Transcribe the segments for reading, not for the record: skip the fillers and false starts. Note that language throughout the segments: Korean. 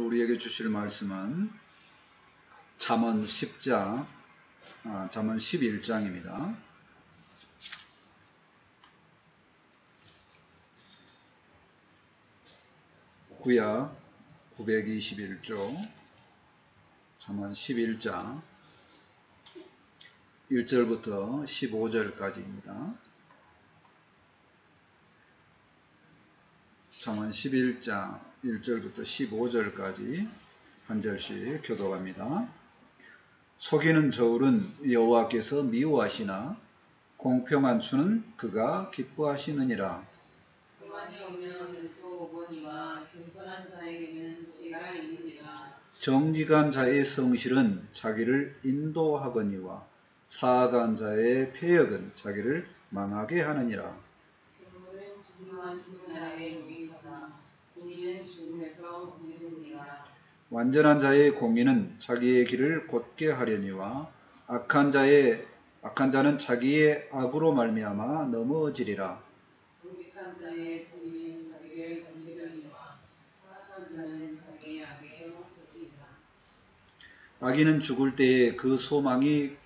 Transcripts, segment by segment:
우리에게 주실 말씀은 잠언 10장, 잠언 11장입니다. 구약 921조, 잠언 11장 1절부터 15절까지입니다. 잠언 11장 1절부터 15절까지 한 절씩 교독합니다. 속이는 저울은 여호와께서 미워하시나 공평한 추는 그가 기뻐하시느니라. 교만이 오면 또 오거니와 겸손한 자에게는 지혜가 있느니라. 정직한 자의 성실은 자기를 인도하거니와 사악한 자의 패역은 자기를 망하게 하느니라. 재물은 진노하시는 나라에 유익하나 공의는 죽음에서 건지느니라. 완전한 자의 공의는 자기의 길을 곧게 하려니와 악한 자는 자기의 악으로 말미암아 넘어지리라. 정직한 자의 공의는 자기를 건지려니와 사악한 자는 자기의 악에서 섰으리라. 악인은 죽을 때에 그 소망이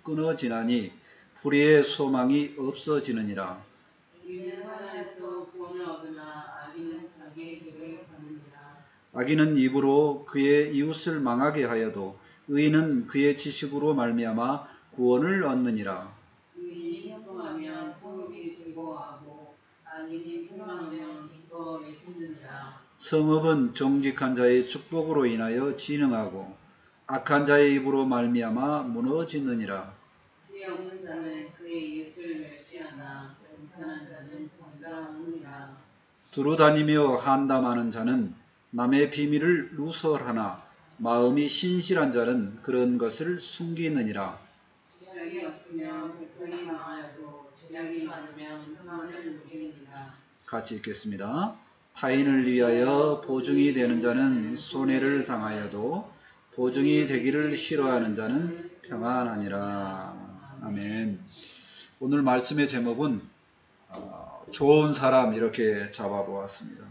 끊어지나니 불의의 소망이 없어지느니라. 의인은 하나님께서 구원을 얻으나 악인은 자기의 길을 가느니라. 악인은 입으로 그의 이웃을 망하게 하여도 의인은 그의 지식으로 말미암아 구원을 얻느니라. 의인이 형통하면 성읍이 즐거워하고 악인이 패망하면 기뻐 외치느니라. 성읍은 정직한 자의 축복으로 인하여 진흥하고 악한 자의 입으로 말미암아 무너지느니라. 지혜 없는 자는 그의 이웃을 멸시하나 괜찮은 자는 정죄하느니라. 두루다니며 한담하는 자는 남의 비밀을 누설하나 마음이 신실한 자는 그런 것을 숨기느니라. 지략이 없으면 백성이 망하여도 지략이 많으면 평안을 누리느니라. 같이 읽겠습니다. 타인을 위하여 보증이 되는 자는 손해를 당하여도 보증이 되기를 싫어하는 자는 평안하니라. 아멘. 오늘 말씀의 제목은 좋은 사람 이렇게 잡아보았습니다.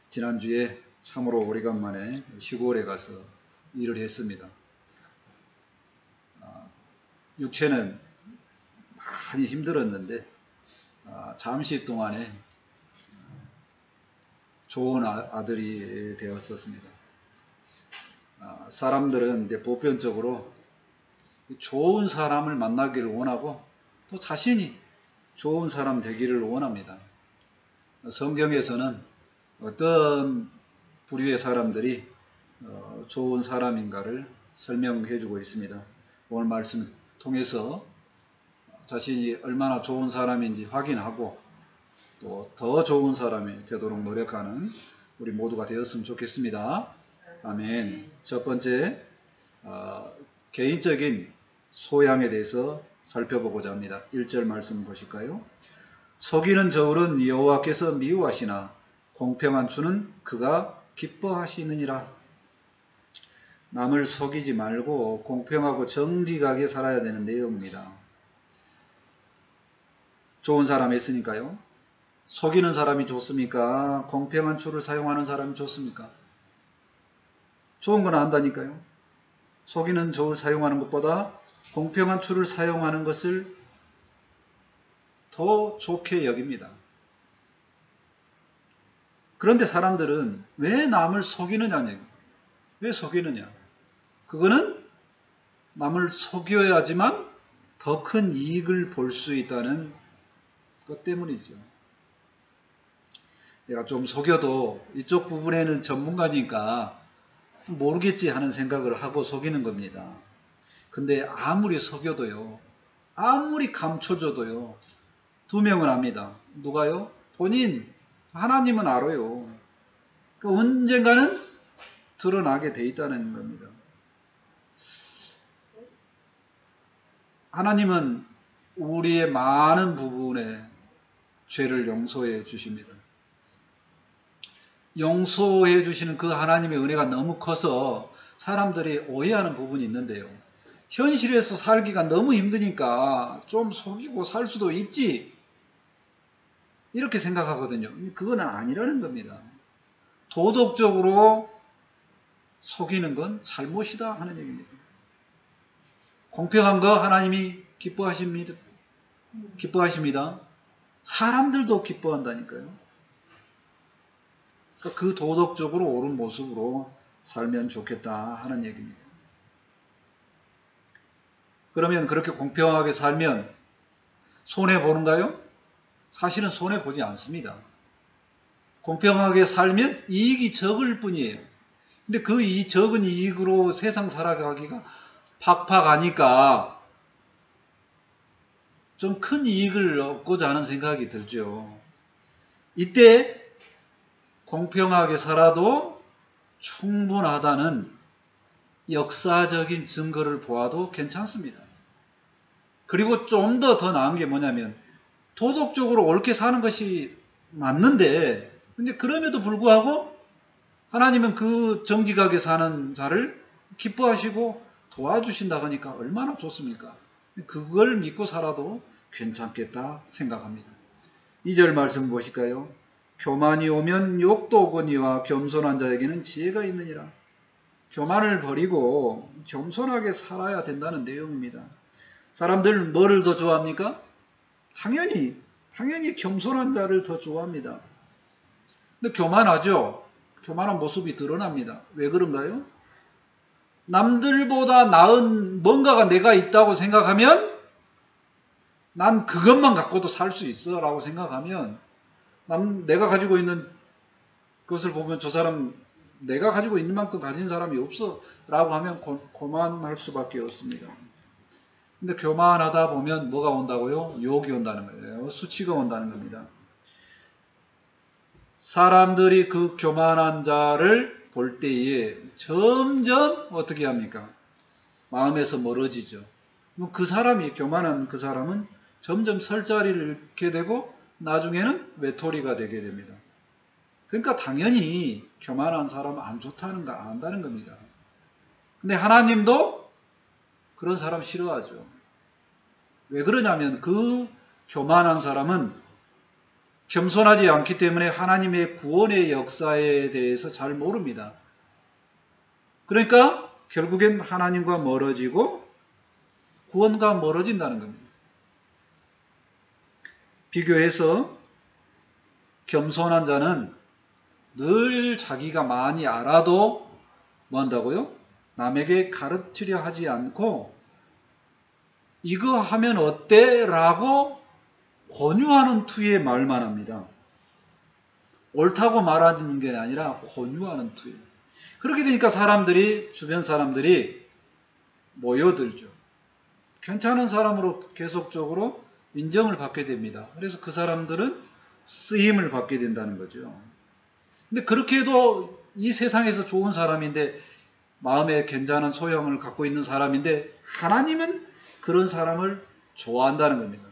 지난주에 참으로 오래간만에 시골에 가서 일을 했습니다. 육체는 많이 힘들었는데 잠시 동안에 좋은 아들이 되었었습니다. 사람들은 이제 보편적으로 좋은 사람을 만나기를 원하고 또 자신이 좋은 사람 되기를 원합니다. 성경에서는 어떤 부류의 사람들이 좋은 사람인가를 설명해 주고 있습니다. 오늘 말씀 통해서 자신이 얼마나 좋은 사람인지 확인하고 또 더 좋은 사람이 되도록 노력하는 우리 모두가 되었으면 좋겠습니다. 아멘. 첫 번째, 개인적인 소양에 대해서 살펴보고자 합니다. 1절 말씀 보실까요? 속이는 저울은 여호와께서 미워하시나 공평한 추는 그가 기뻐하시느니라. 남을 속이지 말고 공평하고 정직하게 살아야 되는 내용입니다. 좋은 사람이 있으니까요. 속이는 사람이 좋습니까? 공평한 추를 사용하는 사람이 좋습니까? 좋은 건 안다니까요. 속이는 저울 사용하는 것보다 공평한 추를 사용하는 것을 더 좋게 여깁니다. 그런데 사람들은 왜 남을 속이느냐는 얘기예요. 왜 속이느냐? 그거는 남을 속여야지만 더 큰 이익을 볼 수 있다는 것 때문이죠. 내가 좀 속여도 이쪽 부분에는 전문가니까 모르겠지 하는 생각을 하고 속이는 겁니다. 근데 아무리 속여도요, 아무리 감춰줘도요, 두 명은 압니다. 누가요? 본인, 하나님은 알아요. 그러니까 언젠가는 드러나게 돼 있다는 겁니다. 하나님은 우리의 많은 부분에 죄를 용서해 주십니다. 용서해 주시는 그 하나님의 은혜가 너무 커서 사람들이 오해하는 부분이 있는데요. 현실에서 살기가 너무 힘드니까 좀 속이고 살 수도 있지 이렇게 생각하거든요. 그건 아니라는 겁니다. 도덕적으로 속이는 건 잘못이다 하는 얘기입니다. 공평한 거 하나님이 기뻐하십니다. 사람들도 기뻐한다니까요. 그러니까 그 도덕적으로 옳은 모습으로 살면 좋겠다 하는 얘기입니다. 그러면 그렇게 공평하게 살면 손해보는가요? 사실은 손해보지 않습니다. 공평하게 살면 이익이 적을 뿐이에요. 근데 그 적은 이익으로 세상 살아가기가 팍팍하니까 좀 큰 이익을 얻고자 하는 생각이 들죠. 이때 공평하게 살아도 충분하다는 역사적인 증거를 보아도 괜찮습니다. 그리고 좀 더 나은 게 뭐냐면 도덕적으로 옳게 사는 것이 맞는데 근데 그럼에도 불구하고 하나님은 그 정직하게 사는 자를 기뻐하시고 도와주신다 하니까 얼마나 좋습니까? 그걸 믿고 살아도 괜찮겠다 생각합니다. 2절 말씀 보실까요? 교만이 오면 욕도 오거니와 겸손한 자에게는 지혜가 있느니라. 교만을 버리고 겸손하게 살아야 된다는 내용입니다. 사람들 뭐를 더 좋아합니까? 당연히 겸손한 자를 더 좋아합니다. 근데 교만하죠? 교만한 모습이 드러납니다. 왜 그런가요? 남들보다 나은 뭔가가 내가 있다고 생각하면 난 그것만 갖고도 살 수 있어 라고 생각하면 내가 가지고 있는 것을 보면 저 사람 내가 가지고 있는 만큼 가진 사람이 없어 라고 하면 교만할 수밖에 없습니다. 근데 교만하다 보면 뭐가 온다고요? 욕이 온다는 거예요. 수치가 온다는 겁니다. 사람들이 그 교만한 자를 볼 때에 점점 어떻게 합니까? 마음에서 멀어지죠. 그 사람이 교만한 그 사람은 점점 설 자리를 잃게 되고 나중에는 외톨이가 되게 됩니다. 그러니까 당연히 교만한 사람은 안 좋다는 거 안다는 겁니다. 근데 하나님도 그런 사람 싫어하죠. 왜 그러냐면 그 교만한 사람은 겸손하지 않기 때문에 하나님의 구원의 역사에 대해서 잘 모릅니다. 그러니까 결국엔 하나님과 멀어지고 구원과 멀어진다는 겁니다. 비교해서 겸손한 자는 늘 자기가 많이 알아도 뭐 한다고요? 남에게 가르치려 하지 않고 이거 하면 어때? 라고 권유하는 투의 말만 합니다. 옳다고 말하는 게 아니라 권유하는 투에. 그렇게 되니까 주변 사람들이 모여들죠. 괜찮은 사람으로 계속적으로 인정을 받게 됩니다. 그래서 그 사람들은 쓰임을 받게 된다는 거죠. 근데 그렇게 해도 이 세상에서 좋은 사람인데 마음에 괜찮은 소형을 갖고 있는 사람인데 하나님은 그런 사람을 좋아한다는 겁니다.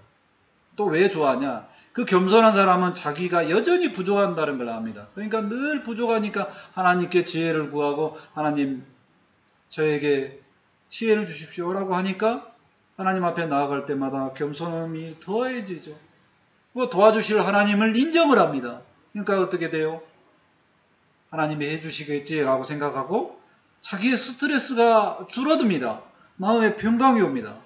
또 왜 좋아하냐? 그 겸손한 사람은 자기가 여전히 부족한다는 걸 압니다. 그러니까 늘 부족하니까 하나님께 지혜를 구하고 하나님 저에게 지혜를 주십시오라고 하니까 하나님 앞에 나아갈 때마다 겸손함이 더해지죠. 도와주실 하나님을 인정을 합니다. 그러니까 어떻게 돼요? 하나님이 해주시겠지라고 생각하고 자기의 스트레스가 줄어듭니다. 마음에 평강이 옵니다.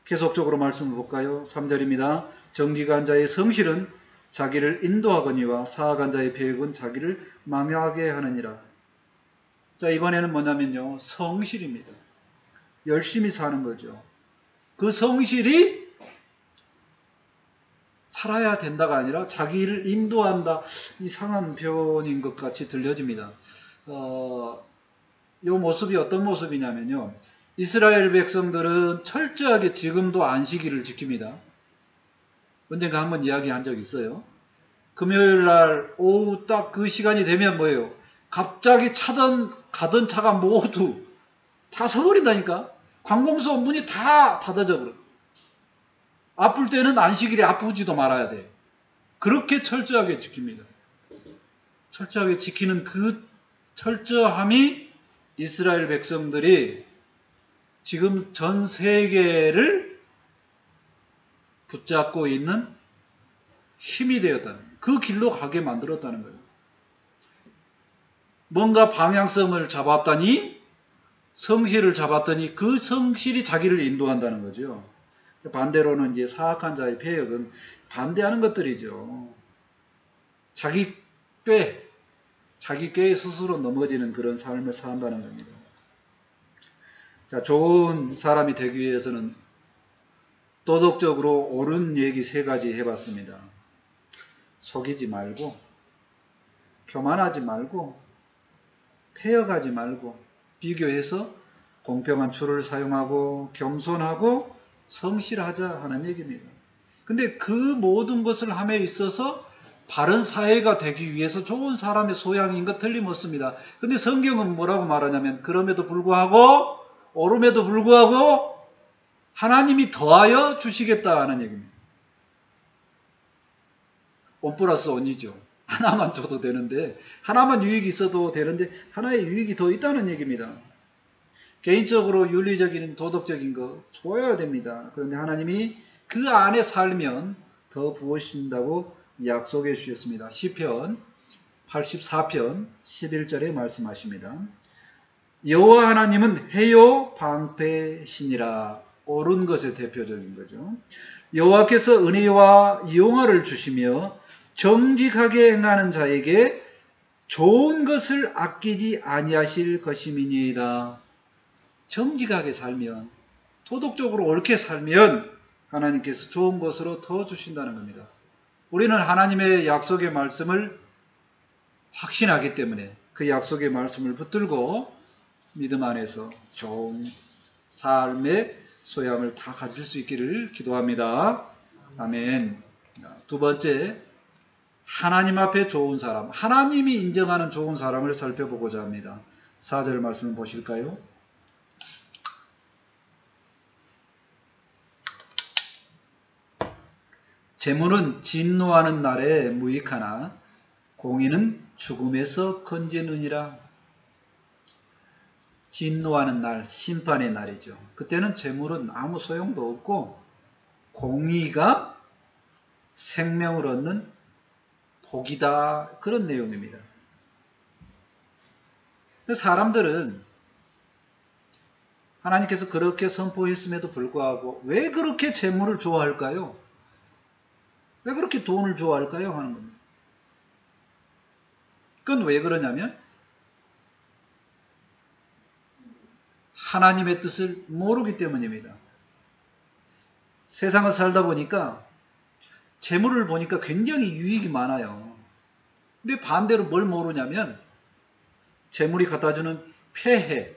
계속적으로 말씀을 볼까요? 3절입니다. 정직한 자의 성실은 자기를 인도하거니와 사악한 자의 배역은 자기를 망하게 하느니라. 자, 이번에는 뭐냐면요. 성실입니다. 열심히 사는 거죠. 그 성실이 살아야 된다가 아니라 자기를 인도한다. 이상한 표현인 것 같이 들려집니다. 이 모습이 어떤 모습이냐면요. 이스라엘 백성들은 철저하게 지금도 안식일을 지킵니다. 언젠가 한번 이야기한 적이 있어요. 금요일 날 오후 딱 그 시간이 되면 뭐예요? 갑자기 가던 차가 모두 다 서버린다니까. 관공서 문이 다 닫아져 버려. 아플 때는 안식일에 아프지도 말아야 돼. 그렇게 철저하게 지킵니다. 철저하게 지키는 그 철저함이 이스라엘 백성들이 지금 전 세계를 붙잡고 있는 힘이 되었다는 거예요. 그 길로 가게 만들었다는 거예요. 뭔가 방향성을 잡았더니, 성실을 잡았더니 그 성실이 자기를 인도한다는 거죠. 반대로는 이제 사악한 자의 폐역은 반대하는 것들이죠. 자기 꾀에 스스로 넘어지는 그런 삶을 산다는 겁니다. 자, 좋은 사람이 되기 위해서는 도덕적으로 옳은 얘기 3가지 해봤습니다. 속이지 말고, 교만하지 말고, 폐역하지 말고, 비교해서 공평한 추를 사용하고, 겸손하고, 성실하자 하는 얘기입니다. 근데 그 모든 것을 함에 있어서 바른 사회가 되기 위해서 좋은 사람의 소양인 것 틀림없습니다. 근데 성경은 뭐라고 말하냐면, 그럼에도 불구하고, 옳음에도 불구하고, 하나님이 더하여 주시겠다 하는 얘기입니다. 온 플러스 온이죠. 하나만 줘도 되는데, 하나만 유익이 있어도 되는데, 하나의 유익이 더 있다는 얘기입니다. 개인적으로 윤리적인 도덕적인 거 줘야 됩니다. 그런데 하나님이 그 안에 살면 더 부어주신다고 약속해 주셨습니다. 시편 84편 11절에 말씀하십니다. 여호와 하나님은 해요 방패시니라. 옳은 것의 대표적인 거죠. 여호와께서 은혜와 영화를 주시며 정직하게 행하는 자에게 좋은 것을 아끼지 아니하실 것임이니이다. 정직하게 살면, 도덕적으로 옳게 살면 하나님께서 좋은 것으로 더 주신다는 겁니다. 우리는 하나님의 약속의 말씀을 확신하기 때문에 그 약속의 말씀을 붙들고 믿음 안에서 좋은 삶의 소양을 다 가질 수 있기를 기도합니다. 아멘. 2번째, 하나님 앞에 좋은 사람, 하나님이 인정하는 좋은 사람을 살펴보고자 합니다. 4절 말씀을 보실까요? 재물은 진노하는 날에 무익하나 공의는 죽음에서 건지느니라. 진노하는 날, 심판의 날이죠. 그때는 재물은 아무 소용도 없고 공의가 생명을 얻는 복이다. 그런 내용입니다. 사람들은 하나님께서 그렇게 선포했음에도 불구하고 왜 그렇게 재물을 좋아할까요? 왜 그렇게 돈을 좋아할까요? 하는 겁니다. 그건 왜 그러냐면 하나님의 뜻을 모르기 때문입니다. 세상을 살다 보니까 재물을 보니까 굉장히 유익이 많아요. 근데 반대로 뭘 모르냐면 재물이 갖다주는 폐해,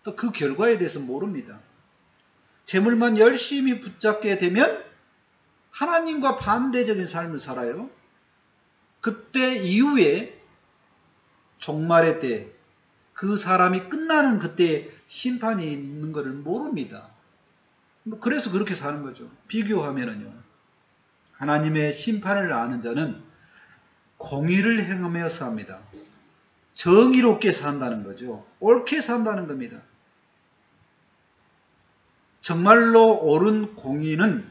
또 그 결과에 대해서 모릅니다. 재물만 열심히 붙잡게 되면 하나님과 반대적인 삶을 살아요. 그때 이후에 종말의 때 그 사람이 끝나는 그때에 심판이 있는 것을 모릅니다. 그래서 그렇게 사는 거죠. 비교하면은요. 하나님의 심판을 아는 자는 공의를 행하며 삽니다. 정의롭게 산다는 거죠. 옳게 산다는 겁니다. 정말로 옳은 공의는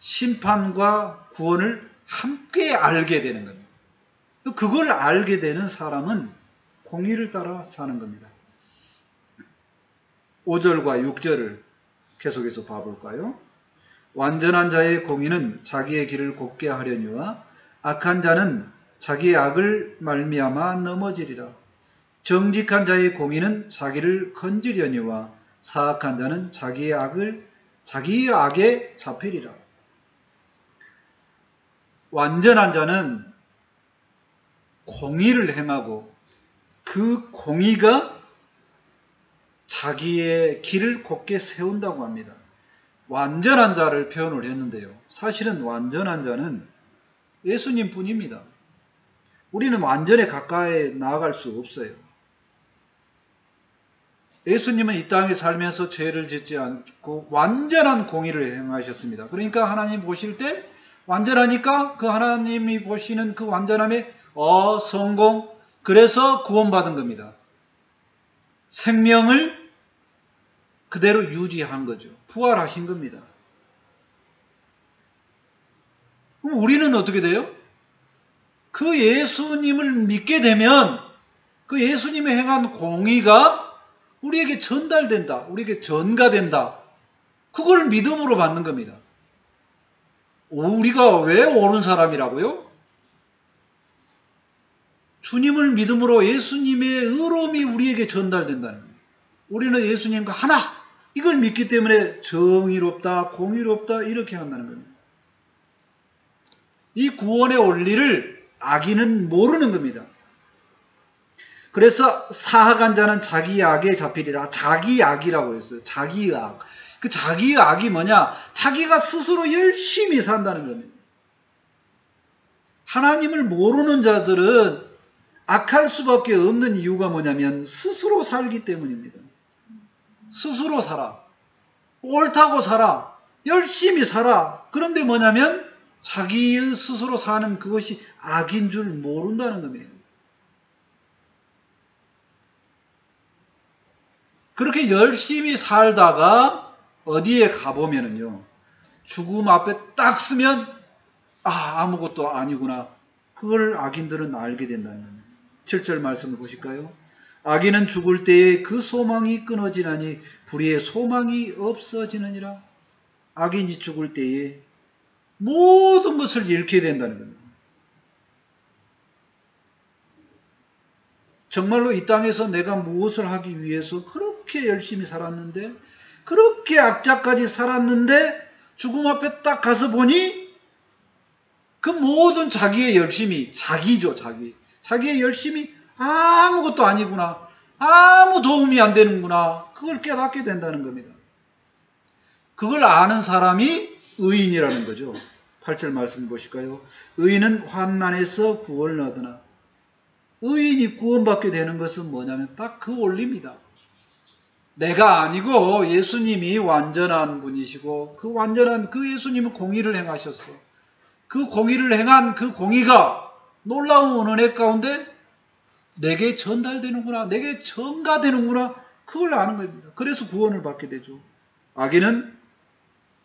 심판과 구원을 함께 알게 되는 겁니다. 그걸 알게 되는 사람은 공의를 따라 사는 겁니다. 5절과 6절을 계속해서 봐볼까요? 완전한 자의 공의는 자기의 길을 곱게 하려니와 악한 자는 자기의 악을 말미암아 넘어지리라. 정직한 자의 공의는 자기를 건지려니와 사악한 자는 자기의 악에 잡히리라. 완전한 자는 공의를 행하고 그 공의가 자기의 길을 곱게 세운다고 합니다. 완전한 자를 표현을 했는데요. 사실은 완전한 자는 예수님 뿐입니다. 우리는 완전에 가까이 나아갈 수 없어요. 예수님은 이 땅에 살면서 죄를 짓지 않고 완전한 공의를 행하셨습니다. 그러니까 하나님 보실 때 완전하니까 그 하나님이 보시는 그 완전함에 성공, 그래서 구원받은 겁니다. 생명을 그대로 유지한 거죠. 부활하신 겁니다. 그럼 우리는 어떻게 돼요? 그 예수님을 믿게 되면 그 예수님의 행한 공의가 우리에게 전달된다. 우리에게 전가된다. 그걸 믿음으로 받는 겁니다. 우리가 왜 옳은 사람이라고요? 주님을 믿음으로 예수님의 의로움이 우리에게 전달된다는 거예요. 우리는 예수님과 하나, 이걸 믿기 때문에 정의롭다, 공의롭다 이렇게 한다는 겁니다. 이 구원의 원리를 악인은 모르는 겁니다. 그래서 사악한 자는 자기 악에 잡히리라. 자기 악이라고 했어요. 자기 악. 그 자기 악이 뭐냐? 자기가 스스로 열심히 산다는 겁니다. 하나님을 모르는 자들은 악할 수밖에 없는 이유가 뭐냐면 스스로 살기 때문입니다. 스스로 살아. 옳다고 살아. 열심히 살아. 그런데 뭐냐면 자기 스스로 사는 그것이 악인 줄 모른다는 겁니다. 그렇게 열심히 살다가 어디에 가보면은요, 죽음 앞에 딱 쓰면 아무것도 아니구나. 그걸 악인들은 알게 된다는 겁니다. 7절 말씀을 보실까요? 악인은 죽을 때에 그 소망이 끊어지나니 불의의 소망이 없어지느니라. 악인이 죽을 때에 모든 것을 잃게 된다는 겁니다. 정말로 이 땅에서 내가 무엇을 하기 위해서 그렇게 열심히 살았는데, 그렇게 악자까지 살았는데 죽음 앞에 딱 가서 보니 그 모든 자기의 열심이, 자기죠, 자기. 자기의 열심이 아무것도 아니구나. 아무 도움이 안 되는구나. 그걸 깨닫게 된다는 겁니다. 그걸 아는 사람이 의인이라는 거죠. 8절 말씀 보실까요? 의인은 환난에서 구원을 얻으나. 의인이 구원받게 되는 것은 뭐냐면 딱 그 원리입니다. 내가 아니고 예수님이 완전한 분이시고 그 완전한 그 예수님은 공의를 행하셨어. 그 공의를 행한 그 공의가 놀라운 은혜 가운데 내게 전달되는구나. 내게 전가되는구나. 그걸 아는 겁니다. 그래서 구원을 받게 되죠. 악인은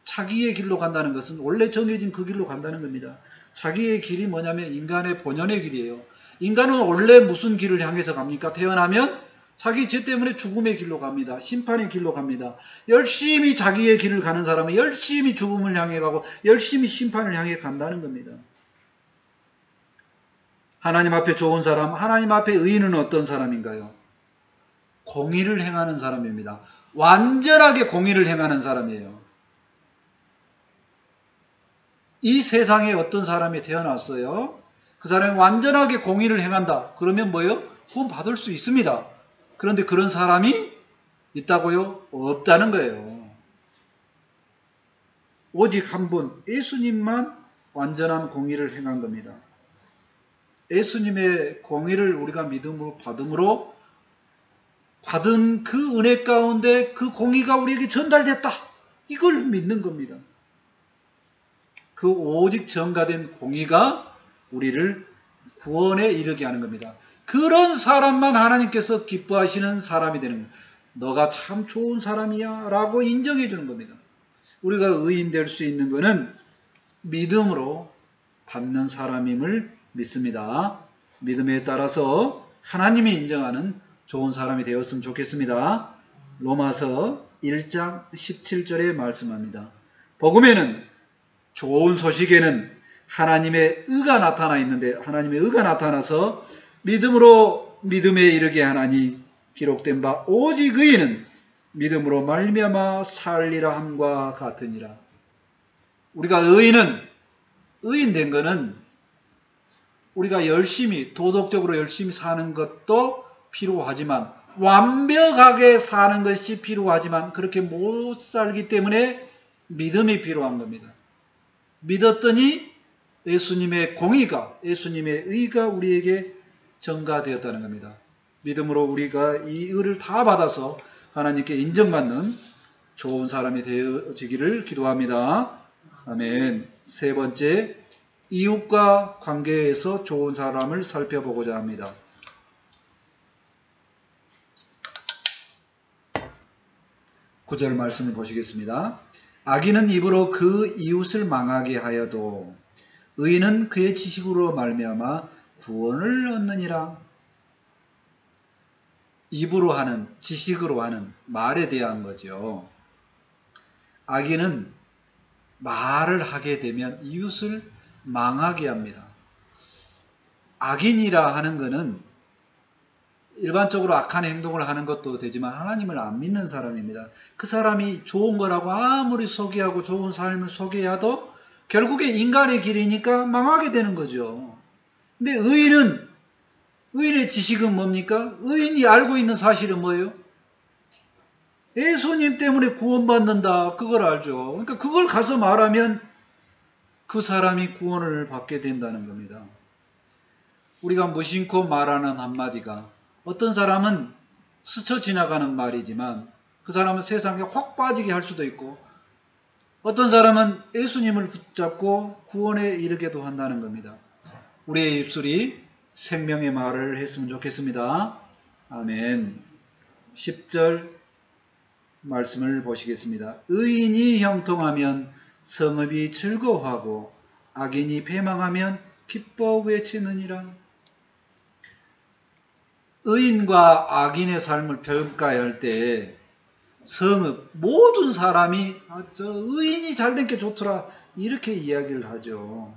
자기의 길로 간다는 것은 원래 정해진 그 길로 간다는 겁니다. 자기의 길이 뭐냐면 인간의 본연의 길이에요. 인간은 원래 무슨 길을 향해서 갑니까? 태어나면 자기 죄 때문에 죽음의 길로 갑니다. 심판의 길로 갑니다. 열심히 자기의 길을 가는 사람은 열심히 죽음을 향해 가고 열심히 심판을 향해 간다는 겁니다. 하나님 앞에 좋은 사람, 하나님 앞에 의인은 어떤 사람인가요? 공의를 행하는 사람입니다. 완전하게 공의를 행하는 사람이에요. 이 세상에 어떤 사람이 태어났어요? 그 사람이 완전하게 공의를 행한다. 그러면 뭐예요? 구원 받을 수 있습니다. 그런데 그런 사람이 있다고요? 없다는 거예요. 오직 한 분, 예수님만 완전한 공의를 행한 겁니다. 예수님의 공의를 우리가 믿음으로 받음으로 받은 그 은혜 가운데 그 공의가 우리에게 전달됐다. 이걸 믿는 겁니다. 그 오직 전가된 공의가 우리를 구원에 이르게 하는 겁니다. 그런 사람만 하나님께서 기뻐하시는 사람이 되는 겁니다. 너가 참 좋은 사람이야 라고 인정해 주는 겁니다. 우리가 의인 될 수 있는 것은 믿음으로 받는 사람임을 믿습니다. 믿음에 따라서 하나님이 인정하는 좋은 사람이 되었으면 좋겠습니다. 로마서 1장 17절에 말씀합니다. 복음에는 좋은 소식에는 하나님의 의가 나타나 있는데 하나님의 의가 나타나서 믿음으로 믿음에 이르게 하나니 기록된 바 오직 의인은 믿음으로 말미암아 살리라 함과 같으니라. 우리가 의인 된 것은 우리가 열심히 도덕적으로 열심히 사는 것도 필요하지만 완벽하게 사는 것이 필요하지만 그렇게 못 살기 때문에 믿음이 필요한 겁니다. 믿었더니 예수님의 공의가 예수님의 의가 우리에게 전가되었다는 겁니다. 믿음으로 우리가 이 의를 다 받아서 하나님께 인정받는 좋은 사람이 되어지기를 기도합니다. 아멘. 세 번째, 이웃과 관계에서 좋은 사람을 살펴보고자 합니다. 구절 말씀을 보시겠습니다. 악인은 입으로 그 이웃을 망하게 하여도 의인은 그의 지식으로 말미암아 구원을 얻느니라. 입으로 하는, 지식으로 하는 말에 대한 거죠. 악인은 말을 하게 되면 이웃을 망하게 합니다. 악인이라 하는 것은 일반적으로 악한 행동을 하는 것도 되지만 하나님을 안 믿는 사람입니다. 그 사람이 좋은 거라고 아무리 소개하고 좋은 삶을 소개해도 결국에 인간의 길이니까 망하게 되는 거죠. 근데 의인의 지식은 뭡니까? 의인이 알고 있는 사실은 뭐예요? 예수님 때문에 구원받는다. 그걸 알죠. 그러니까 그걸 가서 말하면 그 사람이 구원을 받게 된다는 겁니다. 우리가 무심코 말하는 한마디가 어떤 사람은 스쳐 지나가는 말이지만 그 사람은 세상에 확 빠지게 할 수도 있고 어떤 사람은 예수님을 붙잡고 구원에 이르게도 한다는 겁니다. 우리의 입술이 생명의 말을 했으면 좋겠습니다. 아멘. 10절 말씀을 보시겠습니다. 의인이 형통하면 성읍이 즐거워하고 악인이 패망하면 기뻐 외치느니라. 의인과 악인의 삶을 평가할 때 성읍, 모든 사람이 저 의인이 잘된 게 좋더라 이렇게 이야기를 하죠.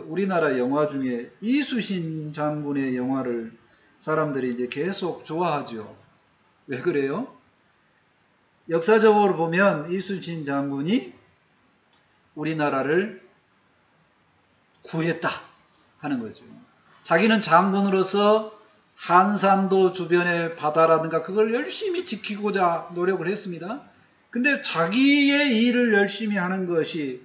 우리나라 영화 중에 이순신 장군의 영화를 사람들이 이제 계속 좋아하죠. 왜 그래요? 역사적으로 보면 이순신 장군이 우리나라를 구했다 하는 거죠. 자기는 장군으로서 한산도 주변의 바다라든가 그걸 열심히 지키고자 노력을 했습니다. 근데 자기의 일을 열심히 하는 것이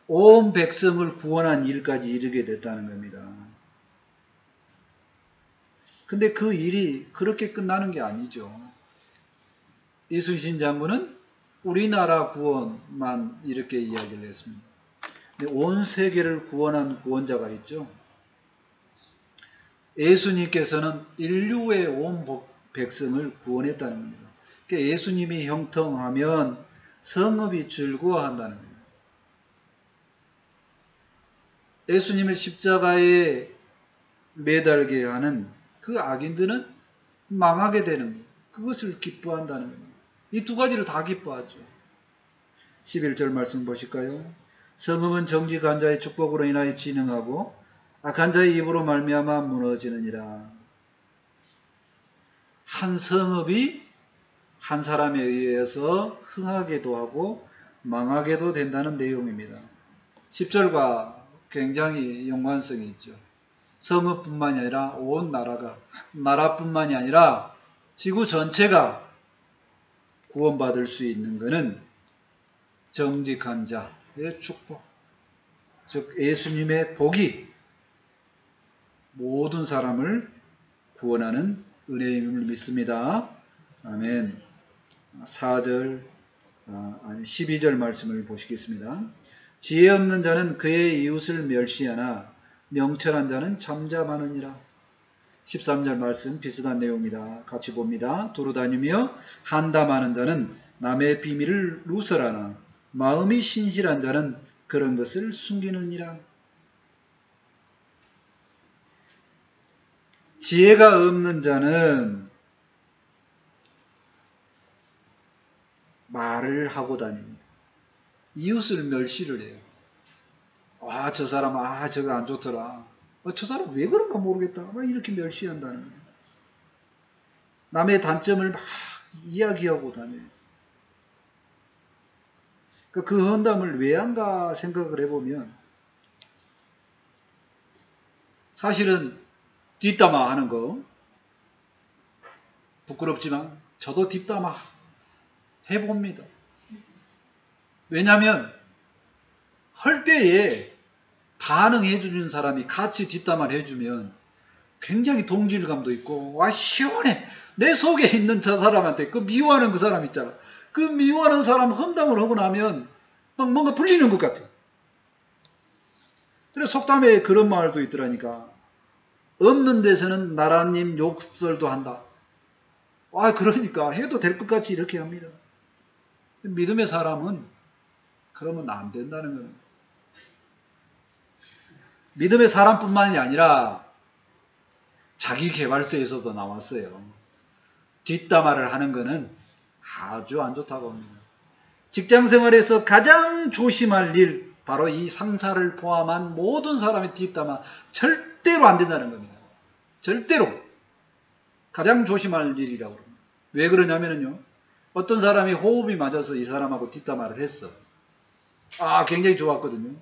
온 백성을 구원한 일까지 이르게 됐다는 겁니다. 근데 그 일이 그렇게 끝나는 게 아니죠. 이순신 장군은 우리나라 구원만 이렇게 이야기를 했습니다. 근데 온 세계를 구원한 구원자가 있죠. 예수님께서는 인류의 온 백성을 구원했다는 겁니다. 그러니까 예수님이 형통하면 성읍이 즐거워한다는 겁니다. 예수님을 십자가에 매달게 하는 그 악인들은 망하게 되는 거예요. 그것을 기뻐한다는 거예요. 이 두 가지를 다 기뻐하죠. 11절 말씀 보실까요? 성읍은 정직한 자의 축복으로 인하여 진흥하고 악한 자의 입으로 말미암아 무너지느니라. 한 성읍이 한 사람에 의해서 흥하게도 하고 망하게도 된다는 내용입니다. 10절과 굉장히 연관성이 있죠. 성읍뿐만이 아니라 온 나라뿐만이 아니라 지구 전체가 구원받을 수 있는 것은 정직한 자의 축복, 즉 예수님의 복이 모든 사람을 구원하는 은혜임을 믿습니다. 아멘. 12절 말씀을 보시겠습니다. 지혜 없는 자는 그의 이웃을 멸시하나 명철한 자는 잠잠하느니라. 13절 말씀 비슷한 내용입니다. 같이 봅니다. 두루 다니며 한담하는 자는 남의 비밀을 누설하나 마음이 신실한 자는 그런 것을 숨기느니라. 지혜가 없는 자는 말을 하고 다닙니다. 이웃을 멸시를 해요. 저 사람, 저거 안 좋더라. 저 사람 왜 그런가 모르겠다. 막 이렇게 멸시한다는 거예요. 남의 단점을 막 이야기하고 다녀요. 그 헌담을 왜 한가 생각을 해보면 사실은 뒷담화 하는 거 부끄럽지만 저도 뒷담화 해봅니다. 왜냐하면 할 때에 반응해 주는 사람이 같이 뒷담화를 해주면 굉장히 동질감도 있고 시원해. 내 속에 있는 저 사람한테 그 미워하는 그 사람 있잖아. 그 미워하는 사람 헌담을 하고 나면 막 뭔가 풀리는 것 같아요. 그래서 속담에 그런 말도 있더라니까. 없는 데서는 나라님 욕설도 한다. 그러니까 해도 될 것 같이 이렇게 합니다. 믿음의 사람은 그러면 안 된다는 겁니다. 믿음의 사람뿐만이 아니라 자기 개발서에서도 나왔어요. 뒷담화를 하는 것은 아주 안 좋다고 합니다. 직장 생활에서 가장 조심할 일, 바로 이 상사를 포함한 모든 사람의 뒷담화 절대로 안 된다는 겁니다. 절대로. 가장 조심할 일이라고 합니다. 왜 그러냐면요. 어떤 사람이 호흡이 맞아서 이 사람하고 뒷담화를 했어. 굉장히 좋았거든요.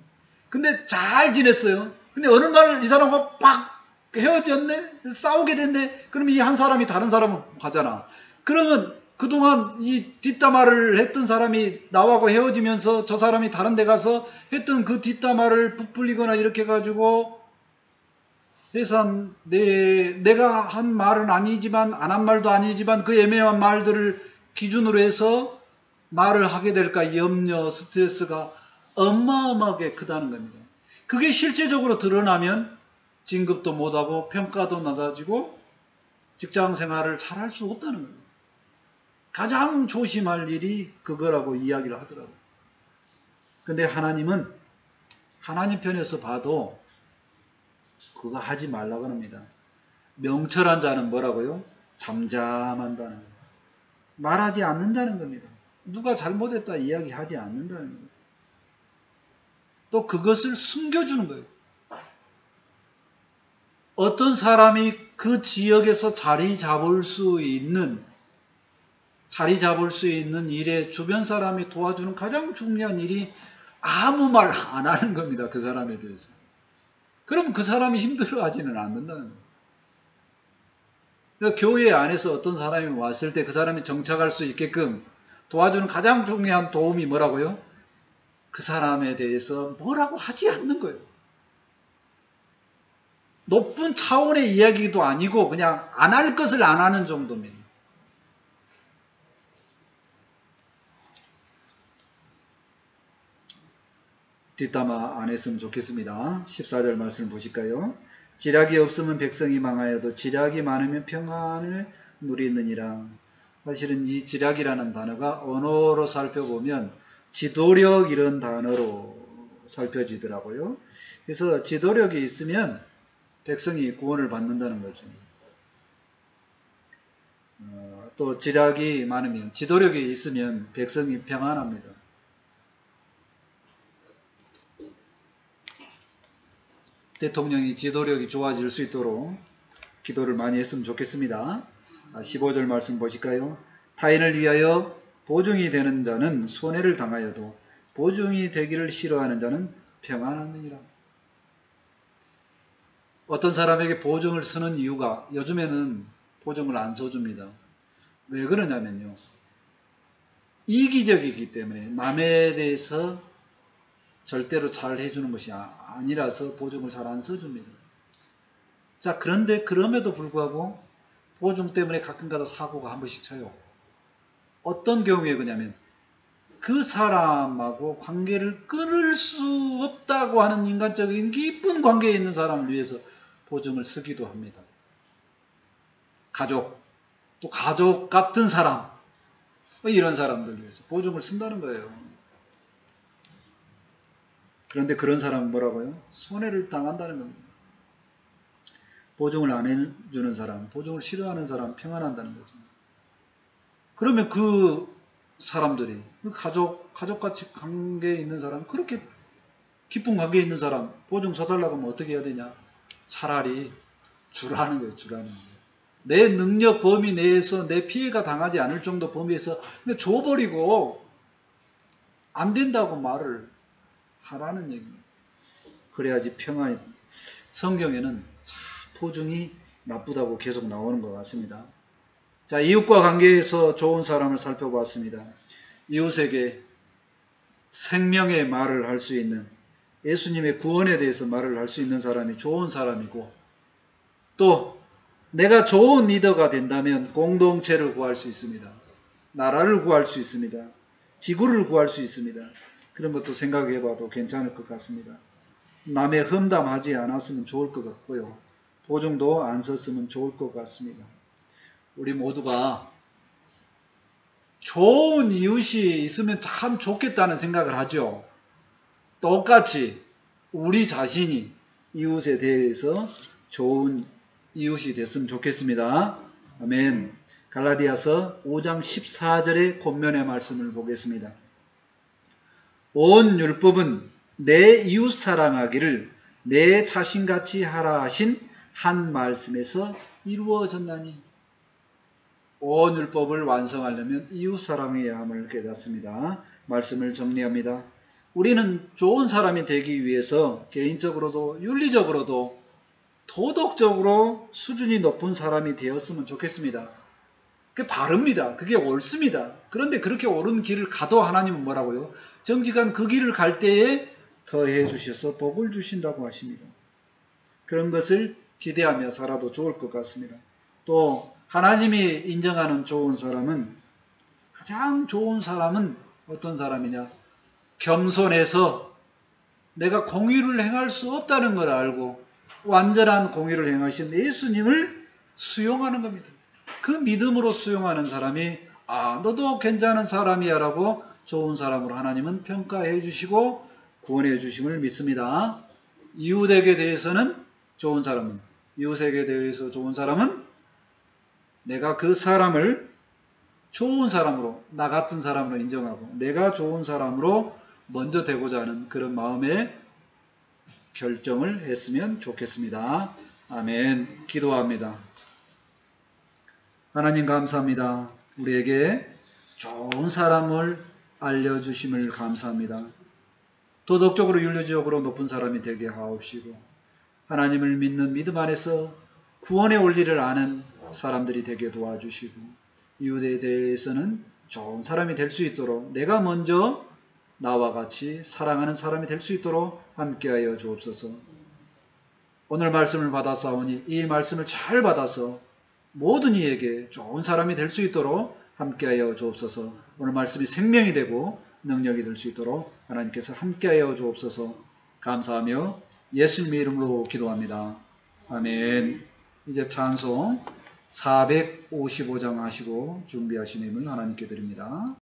근데 잘 지냈어요. 근데 어느 날 이 사람과 팍 헤어졌네? 싸우게 됐네? 그럼 이 한 사람이 다른 사람을 가잖아. 그러면 그동안 이 뒷담화를 했던 사람이 나하고 헤어지면서 저 사람이 다른 데 가서 했던 그 뒷담화를 부풀리거나 이렇게 해가지고 해서 내가 한 말은 아니지만 안 한 말도 아니지만 그 애매한 말들을 기준으로 해서 말을 하게 될까 염려, 스트레스가 어마어마하게 크다는 겁니다. 그게 실제적으로 드러나면 진급도 못하고 평가도 낮아지고 직장 생활을 잘 할 수 없다는 겁니다. 가장 조심할 일이 그거라고 이야기를 하더라고요. 근데 하나님은 하나님 편에서 봐도 그거 하지 말라고 합니다. 명철한 자는 뭐라고요? 잠잠한다는 거예요. 말하지 않는다는 겁니다. 누가 잘못했다 이야기하지 않는다는 겁니다. 또 그것을 숨겨주는 거예요. 어떤 사람이 그 지역에서 자리 잡을 수 있는 일에 주변 사람이 도와주는 가장 중요한 일이 아무 말 안 하는 겁니다. 그 사람에 대해서. 그러면 그 사람이 힘들어하지는 않는다는 거예요. 그러니까 교회 안에서 어떤 사람이 왔을 때 그 사람이 정착할 수 있게끔 도와주는 가장 중요한 도움이 뭐라고요? 그 사람에 대해서 뭐라고 하지 않는 거예요. 높은 차원의 이야기도 아니고 그냥 안 할 것을 안 하는 정도입니다. 뒷담화 안 했으면 좋겠습니다. 14절 말씀 보실까요? 지략이 없으면 백성이 망하여도 지략이 많으면 평안을 누리느니라. 사실은 이 지략이라는 단어가 언어로 살펴보면 지도력 이런 단어로 살펴지더라고요. 그래서 지도력이 있으면 백성이 구원을 받는다는 거죠. 또 지략이 많으면, 지도력이 있으면 백성이 평안합니다. 대통령이 지도력이 좋아질 수 있도록 기도를 많이 했으면 좋겠습니다. 15절 말씀 보실까요? 타인을 위하여 보증이 되는 자는 손해를 당하여도 보증이 되기를 싫어하는 자는 평안하느니라. 어떤 사람에게 보증을 쓰는 이유가 요즘에는 보증을 안 써줍니다. 왜 그러냐면요. 이기적이기 때문에 남에 대해서 절대로 잘 해주는 것이 아니라서 보증을 잘 안 써줍니다. 자, 그런데 그럼에도 불구하고 보증 때문에 가끔가다 사고가 한 번씩 쳐요. 어떤 경우에 그러냐면 그 사람하고 관계를 끊을 수 없다고 하는 인간적인 깊은 관계에 있는 사람을 위해서 보증을 쓰기도 합니다. 가족, 또 가족 같은 사람, 이런 사람들 위해서 보증을 쓴다는 거예요. 그런데 그런 사람은 뭐라고요? 손해를 당한다는 겁니다. 보증을 안 해주는 사람, 보증을 싫어하는 사람, 평안한다는 거죠. 그러면 그 사람들이, 그 가족같이 관계에 있는 사람, 그렇게 깊은 관계에 있는 사람, 보증 써달라고 하면 어떻게 해야 되냐? 차라리 주라는 거예요, 주라는 거예요. 내 능력 범위 내에서 내 피해가 당하지 않을 정도 범위에서 그냥 줘버리고 안 된다고 말을 하라는 얘기입니다. 그래야지 평안이. 성경에는 참 보증이 나쁘다고 계속 나오는 것 같습니다. 자, 이웃과 관계에서 좋은 사람을 살펴봤습니다. 이웃에게 생명의 말을 할 수 있는, 예수님의 구원에 대해서 말을 할 수 있는 사람이 좋은 사람이고, 또 내가 좋은 리더가 된다면 공동체를 구할 수 있습니다. 나라를 구할 수 있습니다. 지구를 구할 수 있습니다. 그런 것도 생각해 봐도 괜찮을 것 같습니다. 남의 험담하지 않았으면 좋을 것 같고요. 보증도 안 썼으면 좋을 것 같습니다. 우리 모두가 좋은 이웃이 있으면 참 좋겠다는 생각을 하죠. 똑같이 우리 자신이 이웃에 대해서 좋은 이웃이 됐으면 좋겠습니다. 아멘. 갈라디아서 5장 14절의 본면의 말씀을 보겠습니다. 온 율법은 내 이웃 사랑하기를 내 자신같이 하라 하신 한 말씀에서 이루어졌나니. 온 율법을 완성하려면 이웃 사랑해야 함을 깨닫습니다. 말씀을 정리합니다. 우리는 좋은 사람이 되기 위해서 개인적으로도 윤리적으로도 도덕적으로 수준이 높은 사람이 되었으면 좋겠습니다. 그게 바릅니다. 그게 옳습니다. 그런데 그렇게 옳은 길을 가도 하나님은 뭐라고요? 정직한 그 길을 갈 때에 더해 주셔서 복을 주신다고 하십니다. 그런 것을 기대하며 살아도 좋을 것 같습니다. 또 하나님이 인정하는 좋은 사람은, 가장 좋은 사람은 어떤 사람이냐? 겸손해서 내가 공의를 행할 수 없다는 걸 알고 완전한 공의를 행하신 예수님을 수용하는 겁니다. 그 믿음으로 수용하는 사람이 너도 괜찮은 사람이야 라고 좋은 사람으로 하나님은 평가해 주시고 구원해 주심을 믿습니다. 이웃에게 대해서는 좋은 사람은, 이웃에게 대해서 좋은 사람은 내가 그 사람을 좋은 사람으로, 나 같은 사람으로 인정하고 내가 좋은 사람으로 먼저 되고자 하는 그런 마음의 결정을 했으면 좋겠습니다. 아멘. 기도합니다. 하나님 감사합니다. 우리에게 좋은 사람을 알려주심을 감사합니다. 도덕적으로 윤리적으로 높은 사람이 되게 하옵시고 하나님을 믿는 믿음 안에서 구원의 원리를 아는 사람들이 되게 도와주시고 이웃에 대해서는 좋은 사람이 될 수 있도록 내가 먼저 나와 같이 사랑하는 사람이 될 수 있도록 함께하여 주옵소서. 오늘 말씀을 받아사오니 이 말씀을 잘 받아서 모든 이에게 좋은 사람이 될 수 있도록 함께하여 주옵소서. 오늘 말씀이 생명이 되고 능력이 될 수 있도록 하나님께서 함께하여 주옵소서. 감사하며 예수님의 이름으로 기도합니다. 아멘. 이제 찬송 455장 하시고 준비하시는 힘을 하나님께 드립니다.